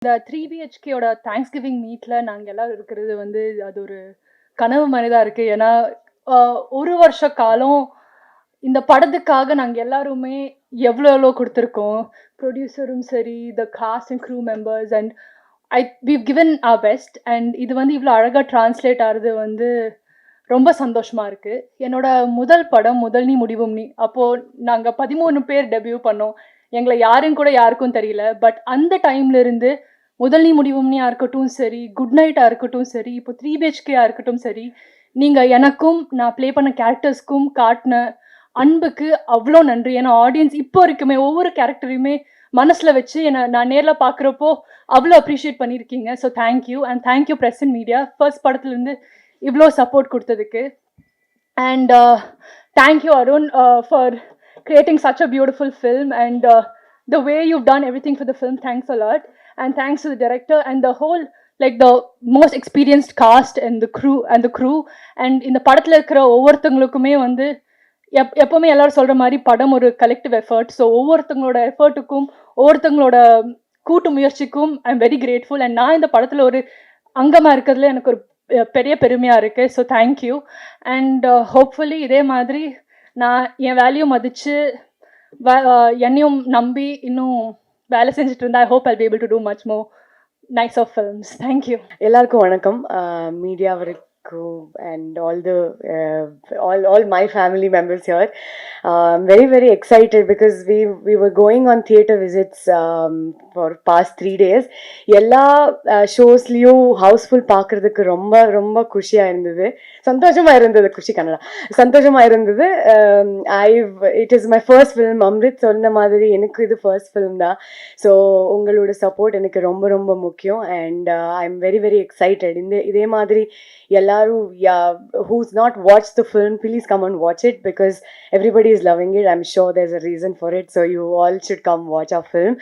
இந்த 3BHKயோட thanks giving மீட்ல நாங்க எல்லாரும் இருக்கிறது வந்து அது ஒரு கனவு மாதிரிதான் இருக்கு. ஏன்னா ஒரு வருஷ காலம் இந்த படத்துக்காக நாங்க எல்லாருமே எவ்வளோ கொடுத்துருக்கோம். ப்ரொடியூசரும் சரி, the cast and crew members and we've given our best. And இது வந்து இவ்வளோ அழகாக டிரான்ஸ்லேட் ஆகிறது வந்து ரொம்ப சந்தோஷமா இருக்கு. என்னோட முதல் படம் முதல் நீ முடிவும் நீ. அப்போ நாங்க 13 பேர் டெபியூ பண்ணோம். எங்களை யாருன்னு கூட யாருக்கும் தெரியல. பட் அந்த டைம்ல இருந்து முதல் நீ முடிவும் நீயா இருக்கட்டும் சரி, குட் நைட்டா இருக்கட்டும் சரி, இப்போ 3BHKயா இருக்கட்டும் சரி, நீங்க எனக்கும் நான் ப்ளே பண்ண கேரக்டர்ஸ்க்கும் காட்டின அன்புக்கு அவ்வளோ நன்றி. ஏன்னா ஆடியன்ஸ் இப்போ வரைக்குமே ஒவ்வொரு கேரக்டரையுமே மனசுல வச்சு என்னை நான் நேரில் பார்க்குறப்போ அவ்வளோ அப்ரிஷியேட் பண்ணியிருக்கீங்க. So thank you and thank you press and media first படத்துலேருந்து இவ்வளோ சப்போர்ட் கொடுத்ததுக்கு. And thank you Arun for creating such a beautiful film and the way you've done everything for the film. Thanks a lot. And thanks to the director and the whole, like the most experienced cast and the crew and இந்த படத்துல இருக்கிற ஒவ்வொருத்தங்களுக்குமே வந்து எப்பவுமே எல்லாரும் சொல்ற மாதிரி படம் ஒரு கலெக்டிவ் எஃபர்ட். ஸோ ஒவ்வொருத்தங்களோட எஃபர்ட்டுக்கும் ஒவ்வொருத்தங்களோட கூட்டு முயற்சிக்கும் I am very grateful. And நான் இந்த படத்துல ஒரு அங்கமா இருக்கிறதுல எனக்கு ஒரு பெரிய பெருமையா இருக்கு. So thank you. அண்ட் ஹோப்ஃபுல்லி இதே மாதிரி நான் என் வேலையை மதித்து என்னையும் நம்பி இன்னும் வேலை செஞ்சுட்டு இருந்தா I hope I'll be able to do much more nice of films. Thank you. எல்லாருக்கும் வணக்கம். மீடியா வரைக்கும் and all my family members here. I'm very very excited because we were going on theater visits for past 3 days. எல்லா ஷோஸ்லயும் Housefull பார்க்கறதுக்கு ரொம்ப ரொம்ப குஷியா இருந்தது, சந்தோஷமா இருந்தது. குஷி கன்னடா சந்தோஷமா இருந்தது. It is my first film. Amrit சொன்ன மாதிரி எனக்கு இது ஃபர்ஸ்ட் ஃபிலிம் தான். ஸோ உங்களோட சப்போர்ட் எனக்கு ரொம்ப ரொம்ப முக்கியம். And I am very very excited. இதே மாதிரி எல்லாரும் who's not watched the film, please come and watch it because everybody is loving it. I'm sure there's a reason for it, so you all should come watch our film.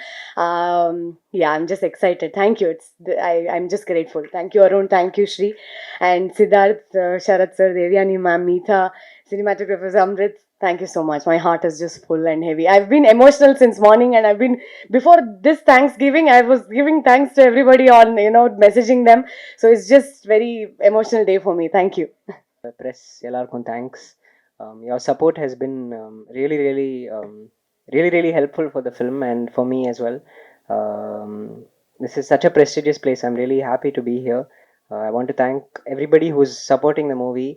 Yeah, I'm just excited. Thank you. I'm just grateful. Thank you Arun, thank you Shri and Siddharth, Sharat sir, Devyani ma'am, Meetha, cinematographers, Amrit. Thank you so much. My heart is just full and heavy. I've been emotional since morning, and I've been, before this Thanksgiving, I was giving thanks to everybody on, messaging them. So it's just very emotional day for me. Thank you. Press, ellarkum thanks. Your support has been really helpful for the film and for me as well. This is such a prestigious place. I'm really happy to be here. I want to thank everybody who's supporting the movie.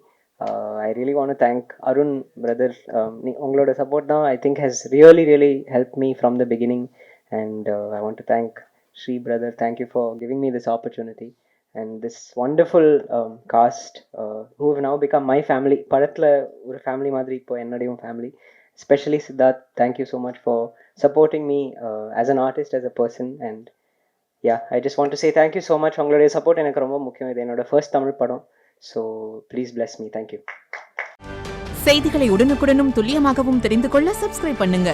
I really want to thank Arun brother. Ungaloda support now I think has really helped me from the beginning, and I want to thank Shri brother. Thank you for giving me this opportunity and this wonderful cast who have now become my family. Padathla or family madri ipo ennadiyum family, especially Siddharth. Thank you so much for supporting me as an artist, as a person. And yeah, I just want to say thank you so much. Ungaloda support enakku romba mukkiyam. Idu enoda first Tamil padam. So please bless me. Thank you. செய்திகளை உடனுக்குடனும் துல்லியமாகவும் தெரிந்து கொள்ள subscribe பண்ணுங்க.